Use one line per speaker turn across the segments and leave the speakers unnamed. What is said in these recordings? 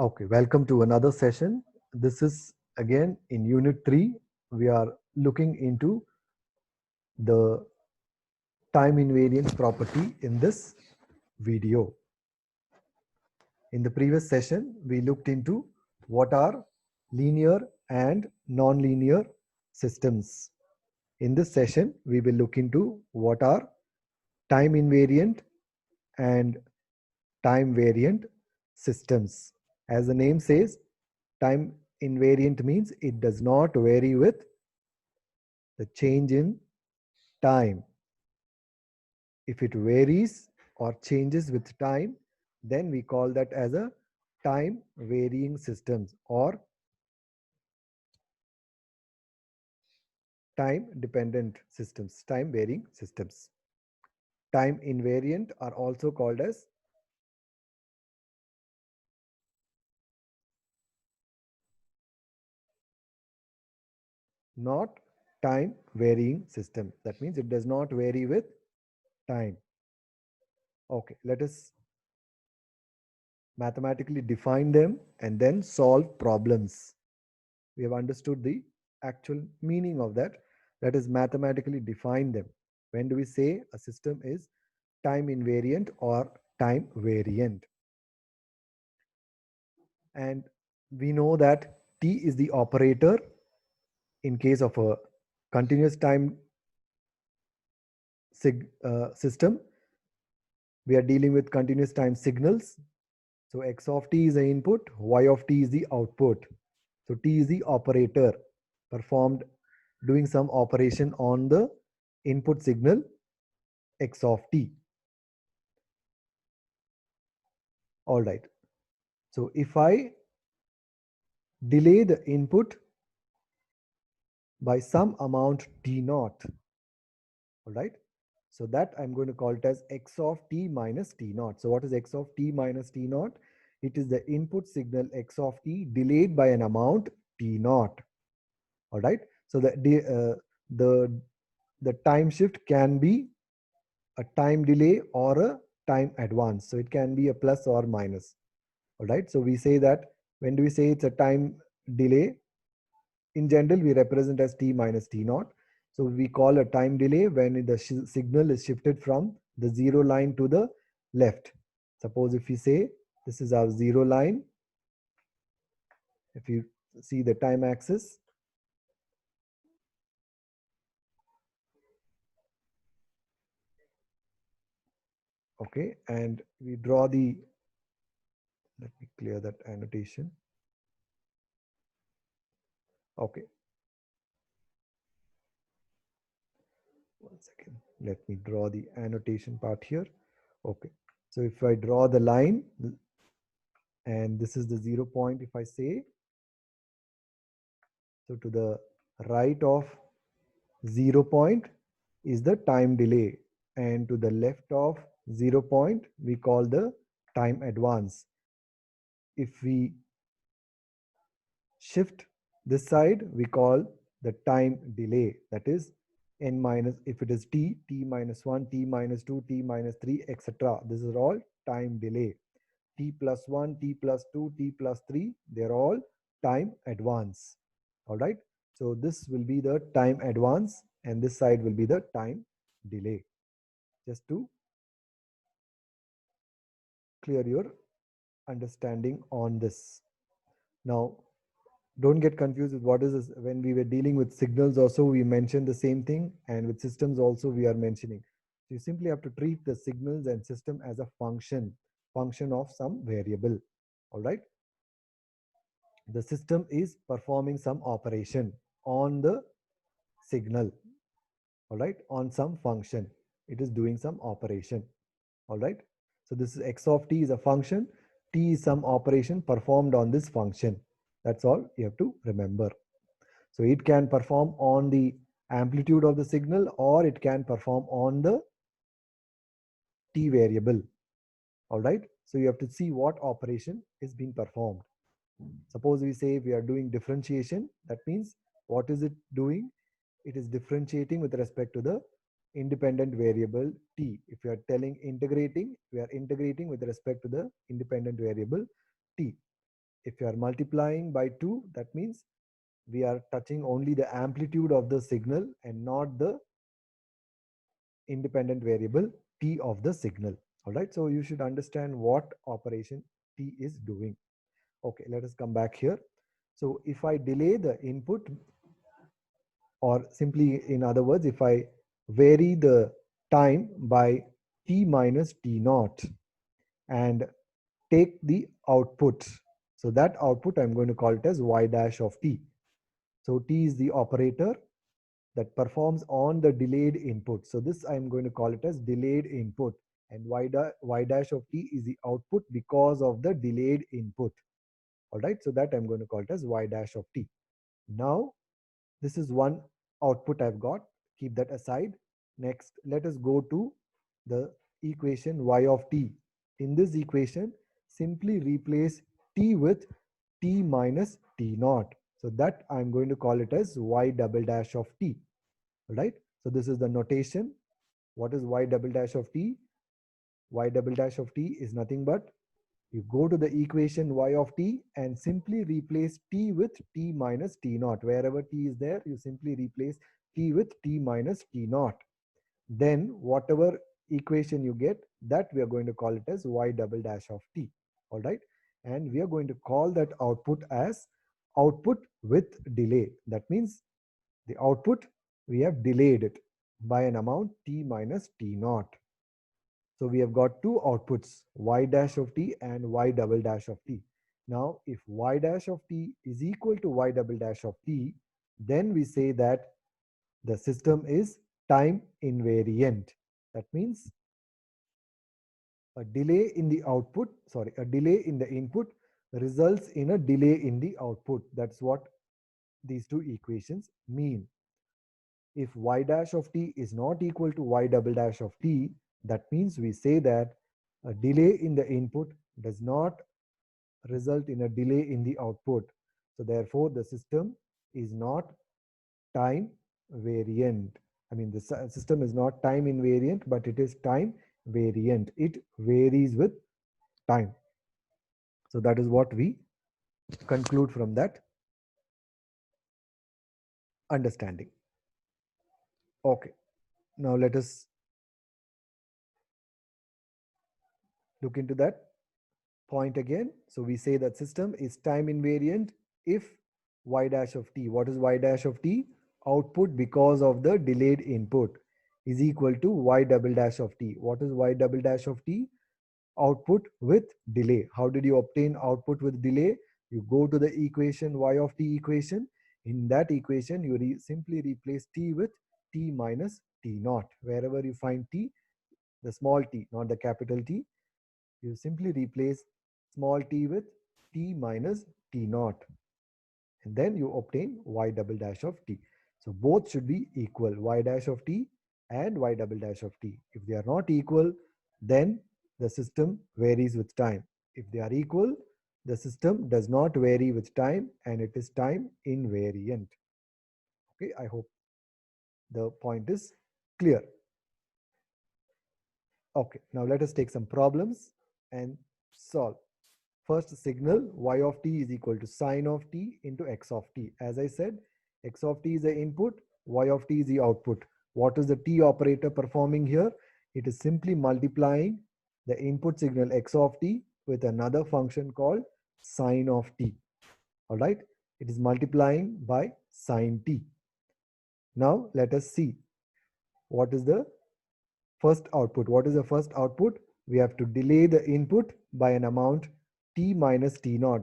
Okay, welcome to another session. This is again in Unit 3. We are looking into the time invariance property in this video. In the previous session, we looked into what are linear and non-linear systems. In this session, we will look into what are time invariant and time variant systems. As the name says, time invariant means it does not vary with the change in time. If it varies or changes with time, then we call that as a time varying systems or time dependent systems, time varying systems. Time invariant are also called as not time varying system. That means it does not vary with time. Okay, let us mathematically define them and then solve problems. We have understood the actual meaning of that. Let us mathematically define them. When do we say a system is time invariant or time variant? And we know that T is the operator in case of a continuous time system. We are dealing with continuous time signals. So x of t is the input, y of t is the output. So t is the operator performed doing some operation on the input signal x of t. All right. So if I delay the input by some amount t naught, all right, so that I'm going to call it as x of t minus t naught. So what is x of t minus t naught? It is the input signal x of t delayed by an amount t naught. All right. So the time shift can be a time delay or a time advance. So it can be a plus or minus. All right. So we say that when do we say it's a time delay? In general, we represent as t minus t naught. So we call a time delay when the signal is shifted from the zero line to the left. Suppose if we say this is our zero line, if you see the time axis, okay, and we draw the, let me clear that annotation. Okay. One second. Let me draw the annotation part here. Okay. So if I draw the line and this is the 0 point, if I say, so to the right of 0 point is the time delay and to the left of 0 point we call the time advance. If we shift this side, we call the time delay, that is n minus, if it is t, t minus 1, t minus 2, t minus 3, etc. This is all time delay. T plus 1, t plus 2, t plus 3, they're all time advance. All right. So this will be the time advance and this side will be the time delay. Just to clear your understanding on this. Now, don't get confused with what is this. When we were dealing with signals also, we mentioned the same thing, and with systems also we are mentioning. So you simply have to treat the signals and system as a function of some variable. All right. The system is performing some operation on the signal. All right. On some function, it is doing some operation. All right. So this is x of t is a function. T is some operation performed on this function. That's all you have to remember. So it can perform on the amplitude of the signal or it can perform on the t variable. All right. So you have to see what operation is being performed. Suppose we say we are doing differentiation. That means what is it doing? It is differentiating with respect to the independent variable t. If you are telling integrating, we are integrating with respect to the independent variable t. If you are multiplying by 2, that means we are touching only the amplitude of the signal and not the independent variable t of the signal. All right, so you should understand what operation t is doing. Okay, let us come back here. So if I delay the input, or simply in other words, if I vary the time by t minus t naught and take the output, so that output I'm going to call it as y dash of t. So t is the operator that performs on the delayed input. So this I'm going to call it as delayed input, and y dash of t is the output because of the delayed input. All right, so that I'm going to call it as y dash of t. Now this is one output I've got. Keep that aside. Next, let us go to the equation y of t. In this equation, simply replace t with t minus t naught. So that I'm going to call it as y double dash of t. Right? So this is the notation. What is y double dash of t? Y double dash of t is nothing but you go to the equation y of t and simply replace t with t minus t naught. Wherever t is there, you simply replace t with t minus t naught. Then whatever equation you get, that we are going to call it as y double dash of t. All right. And we are going to call that output as output with delay. That means the output, we have delayed it by an amount t minus t naught. So we have got two outputs, y dash of t and y double dash of t. Now, if y dash of t is equal to y double dash of t, then we say that the system is time invariant. That means a delay in the output, sorry, a delay in the input results in a delay in the output. That's what these two equations mean. If y dash of t is not equal to y double dash of t, that means we say that a delay in the input does not result in a delay in the output. So therefore, the system is not time variant. I mean, the system is not time invariant, but it is time variant. It varies with time. So that is what we conclude from that understanding. Okay, now let us look into that point again. So we say that system is time invariant if y dash of t. What is y dash of t? Output because of the delayed input is equal to y double dash of t. What is y double dash of t? Output with delay. How did you obtain output with delay? You go to the equation y of t equation. In that equation, you simply replace t with t minus t naught. Wherever you find t, the small t, not the capital T, you simply replace small t with t minus t naught, and then you obtain y double dash of t. So both should be equal, y dash of t and y double dash of t. If they are not equal, then the system varies with time. If they are equal, the system does not vary with time and it is time invariant. Okay, I hope the point is clear. Okay, now let us take some problems and solve. First signal y of t is equal to sine of t into x of t. As I said, x of t is the input, y of t is the output. What is the t operator performing here? It is simply multiplying the input signal x of t with another function called sine of t. All right, it is multiplying by sine t. Now let us see what is the first output. What is the first output? We have to delay the input by an amount t minus t naught.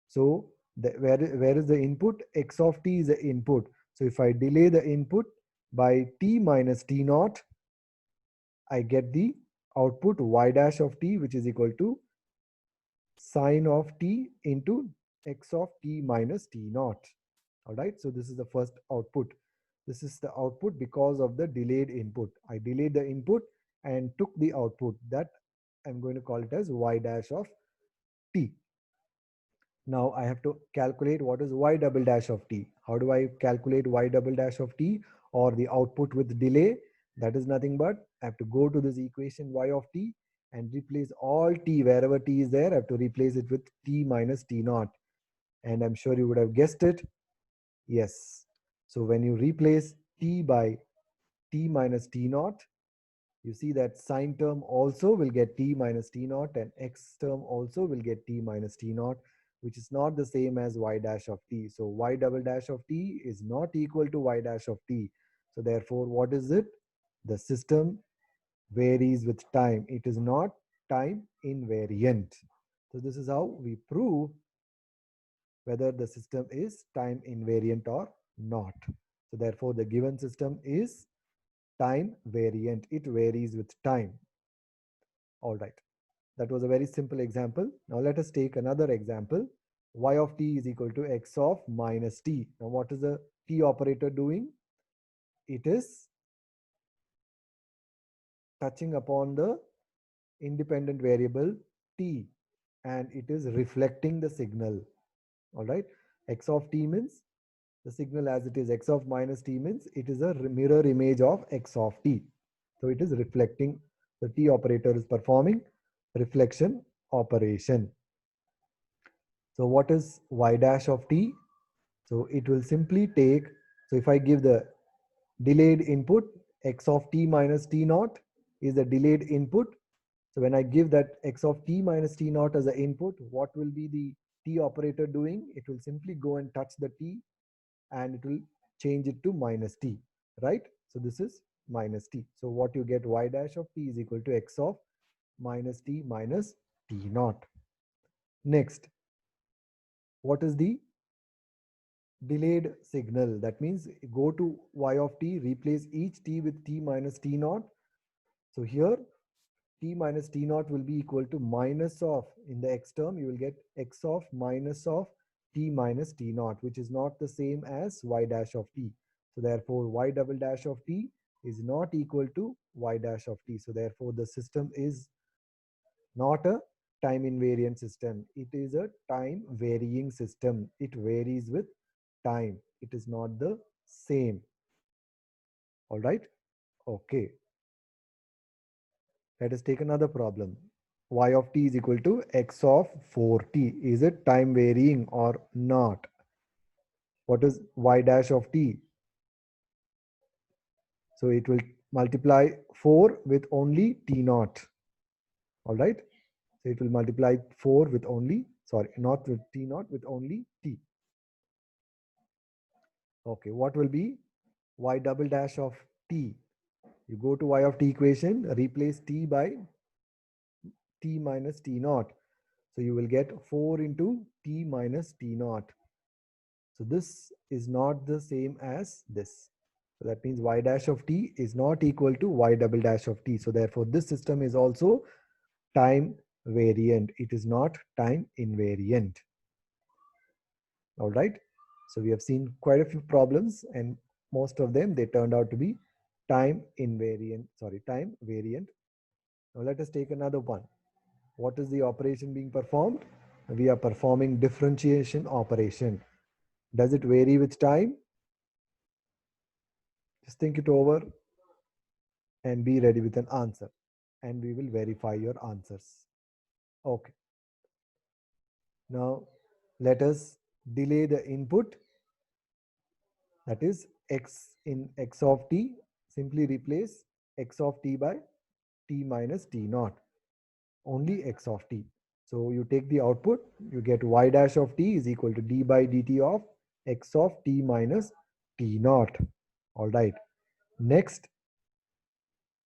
So where is the input? X of t is the input. So if I delay the input by t minus t naught, I get the output y dash of t, which is equal to sine of t into x of t minus t naught. All right, so this is the first output. This is the output because of the delayed input. I delayed the input and took the output. That I'm going to call it as y dash of t. Now I have to calculate what is y double dash of t. How do I calculate y double dash of t, or the output with delay? That is nothing but I have to go to this equation y of t and replace all t, wherever t is there, I have to replace it with t minus t naught. And I'm sure you would have guessed it. Yes. So when you replace t by t minus t naught, you see that sine term also will get t minus t naught, and x term also will get t minus t naught, which is not the same as y dash of t. So y double dash of t is not equal to y dash of t. So therefore, what is it? The system varies with time. It is not time invariant. So this is how we prove whether the system is time invariant or not. So therefore, the given system is time variant. It varies with time. All right. That was a very simple example. Now let us take another example. Y of t is equal to x of minus t. Now what is the t operator doing? It is touching upon the independent variable t, and it is reflecting the signal. All right. X of t means the signal as it is. X of minus t means it is a mirror image of x of t. So it is reflecting. The t operator is performing reflection operation. So what is y dash of t? So it will simply take, so if I give the delayed input, x of t minus t naught is the delayed input. So when I give that x of t minus t naught as the input, what will be the t operator doing? It will simply go and touch the t, and it will change it to minus t, right? So this is minus t. So what you get, y dash of t is equal to x of minus t naught. Next, what is the delayed signal? That means go to y of t, replace each t with t minus t naught. So here t minus t naught will be equal to minus of, in the x term you will get x of minus of t minus t naught, which is not the same as y dash of t. So therefore y double dash of t is not equal to y dash of t. So therefore the system is not a time invariant system. It is a time varying system. It varies with time. It is not the same. All right. Okay. Let us take another problem. Y of t is equal to x of 4t. Is it time varying or not? What is y dash of t? So it will multiply 4 with only t naught. All right. So it will multiply 4 with only, sorry, not with t naught, with only t. Okay. What will be y double dash of t? You go to y of t equation, replace t by t minus t naught. So you will get 4 into t minus t naught. So this is not the same as this. So that means y dash of t is not equal to y double dash of t. So therefore this system is also time variant. It is not time invariant. All right. So we have seen quite a few problems, and most of them, they turned out to be time invariant, sorry, time variant. Now let us take another one. What is the operation being performed? We are performing differentiation operation. Does it vary with time? Just think it over and be ready with an answer, and we will verify your answers. Okay. Now let us delay the input, that is x in x of t. Simply replace x of t by t minus t naught, only x of t. So you take the output, you get y dash of t is equal to d by dt of x of t minus t naught. All right. Next,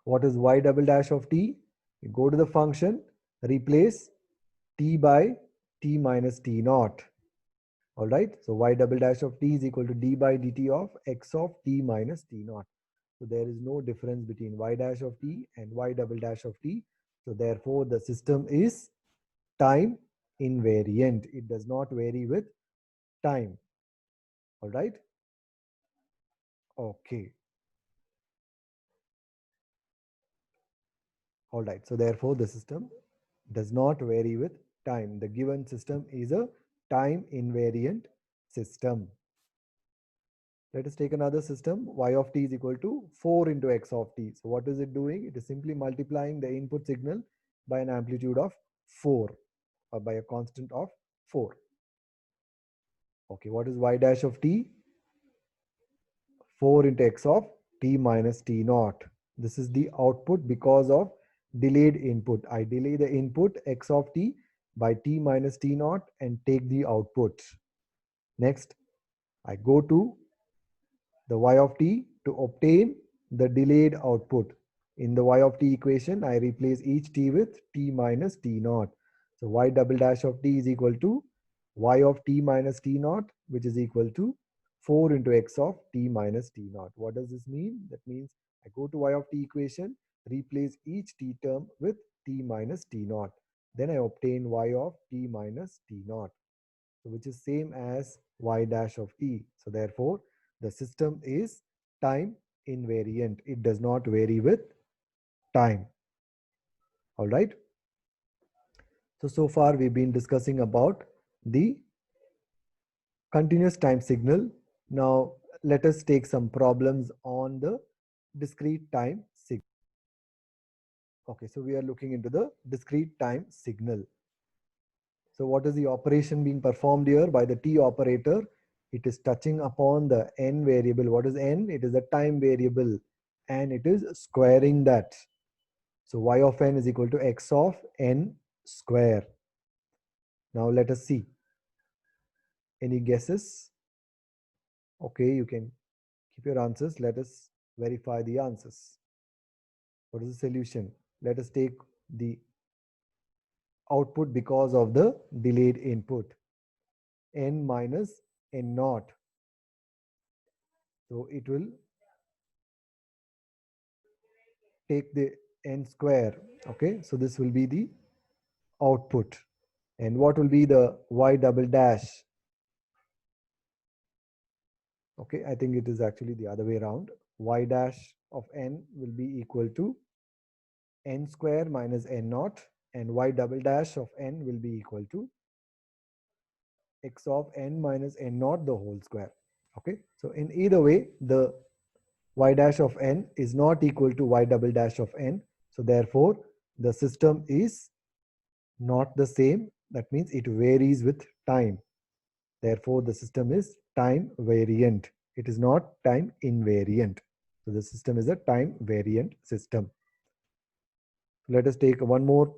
what is y double dash of t? You go to the function, replace t by t minus t naught. All right. So y double dash of t is equal to d by dt of x of t minus t naught. So there is no difference between y dash of t and y double dash of t. So therefore the system is time invariant. It does not vary with time. All right. Okay. All right. So therefore the system does not vary with time. The given system is a time invariant system. Let us take another system. Y of t is equal to 4 into x of t. So what is it doing? It is simply multiplying the input signal by an amplitude of 4, or by a constant of 4. Okay, what is y dash of t? 4 into x of t minus t naught. This is the output because of delayed input. I delay the input x of t by t minus t naught and take the output. Next, I go to the y of t to obtain the delayed output. In the y of t equation, I replace each t with t minus t naught. So y double dash of t is equal to y of t minus t naught, which is equal to 4 into x of t minus t naught. What does this mean? That means I go to y of t equation, replace each t term with t minus t naught. Then I obtain y of t minus t naught, so which is same as y dash of t. So therefore, the system is time invariant. It does not vary with time. All right. So far we've been discussing about the continuous time signal. Now let us take some problems on the discrete time signal. Okay, so we are looking into the discrete time signal. So what is the operation being performed here by the t operator? It is touching upon the n variable. What is n? It is a time variable and it is squaring that. So y of n is equal to x of n square. Now let us see. Any guesses? Okay, you can keep your answers. Let us verify the answers. What is the solution? Let us take the output because of the delayed input. N minus n naught. So it will take the n square. Okay, so this will be the output. And what will be the y double dash? Okay, I think it is actually the other way around. Y dash of n will be equal to n square minus n naught, and y double dash of n will be equal to x of n minus n naught the whole square. Okay, so in either way, the y dash of n is not equal to y double dash of n. So therefore, the system is not the same. That means it varies with time. Therefore, the system is time variant. It is not time invariant. So the system is a time variant system. Let us take one more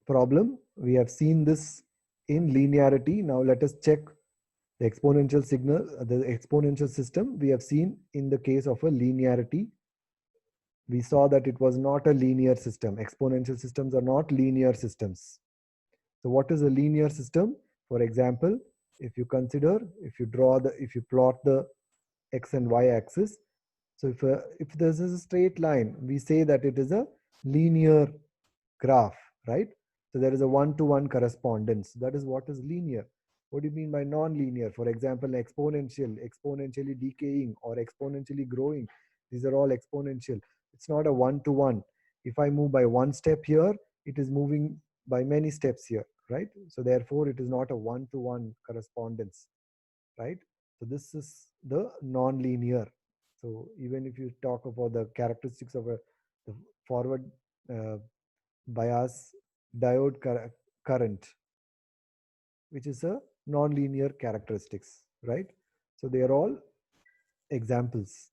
problem. We have seen this in linearity. Now let us check the exponential signal, the exponential system. We have seen in the case of a linearity. We saw that it was not a linear system. Exponential systems are not linear systems. So what is a linear system? For example, if you consider, if you plot the x and y axis. So if this is a straight line, we say that it is a linear graph, right? So there is a one-to-one correspondence. That is what is linear. What do you mean by non-linear? For example, exponential, exponentially decaying, or exponentially growing. These are all exponential. It's not a one-to-one. If I move by one step here, it is moving by many steps here, right? So therefore, it is not a one-to-one correspondence, right? So this is the non-linear. So even if you talk about the characteristics of the forward uh, bias diode current, which is a non-linear characteristics, right? So they are all examples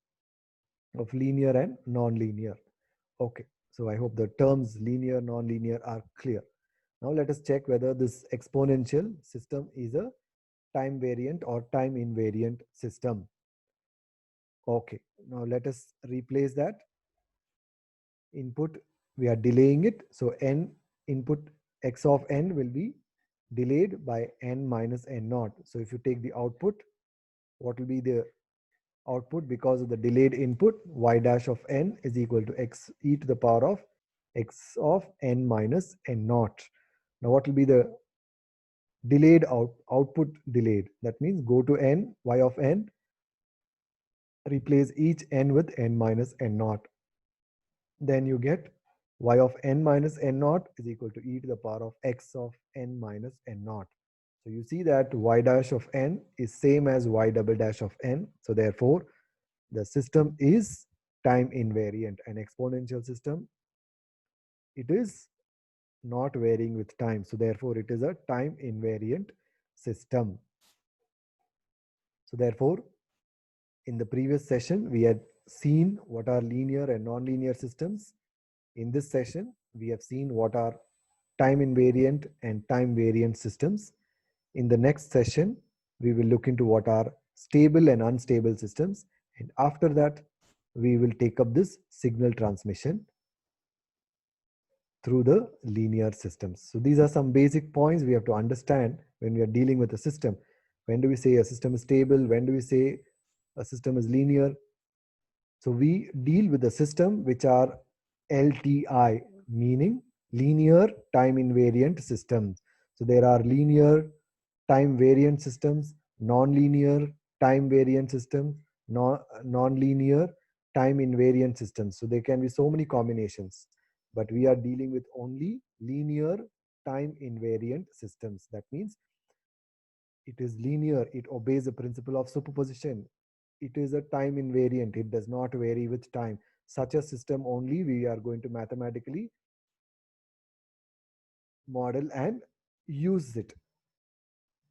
of linear and non-linear. Okay, so I hope the terms linear, non-linear are clear. Now let us check whether this exponential system is a time variant or time invariant system. Okay, now let us replace that input. We are delaying it. So n input x of n will be delayed by n minus n naught. So if you take the output, what will be the output because of the delayed input? Y dash of n is equal to x e to the power of x of n minus n naught. Now what will be the delayed output delayed? That means go to n, y of n, replace each n with n minus n naught. Then you get y of n minus n naught is equal to e to the power of x of n minus n naught. So you see that y dash of n is same as y double dash of n. So therefore, the system is time invariant. An exponential system, it is not varying with time. So therefore, it is a time invariant system. So therefore, in the previous session, we had seen what are linear and nonlinear systems. In this session, we have seen what are time invariant and time variant systems. In the next session, we will look into what are stable and unstable systems. And after that, we will take up this signal transmission through the linear systems. So these are some basic points we have to understand when we are dealing with a system. When do we say a system is stable? When do we say a system is linear? So we deal with the system which are LTI, meaning linear time invariant systems. So there are linear time variant systems, non-linear time variant systems, non-linear time invariant systems. So there can be so many combinations, but we are dealing with only linear time invariant systems. That means it is linear, it obeys the principle of superposition. It is a time invariant, it does not vary with time. Such a system only we are going to mathematically model and use it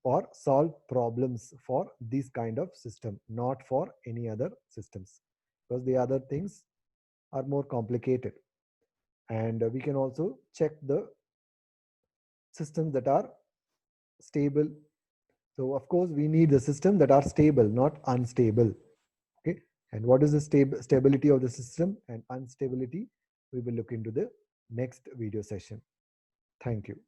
or solve problems for this kind of system, not for any other systems, because the other things are more complicated. And we can also check the systems that are stable. So of course we need the system that are stable, not unstable. Okay, and what is the stability of the system and instability, we will look into the next video session. Thank you.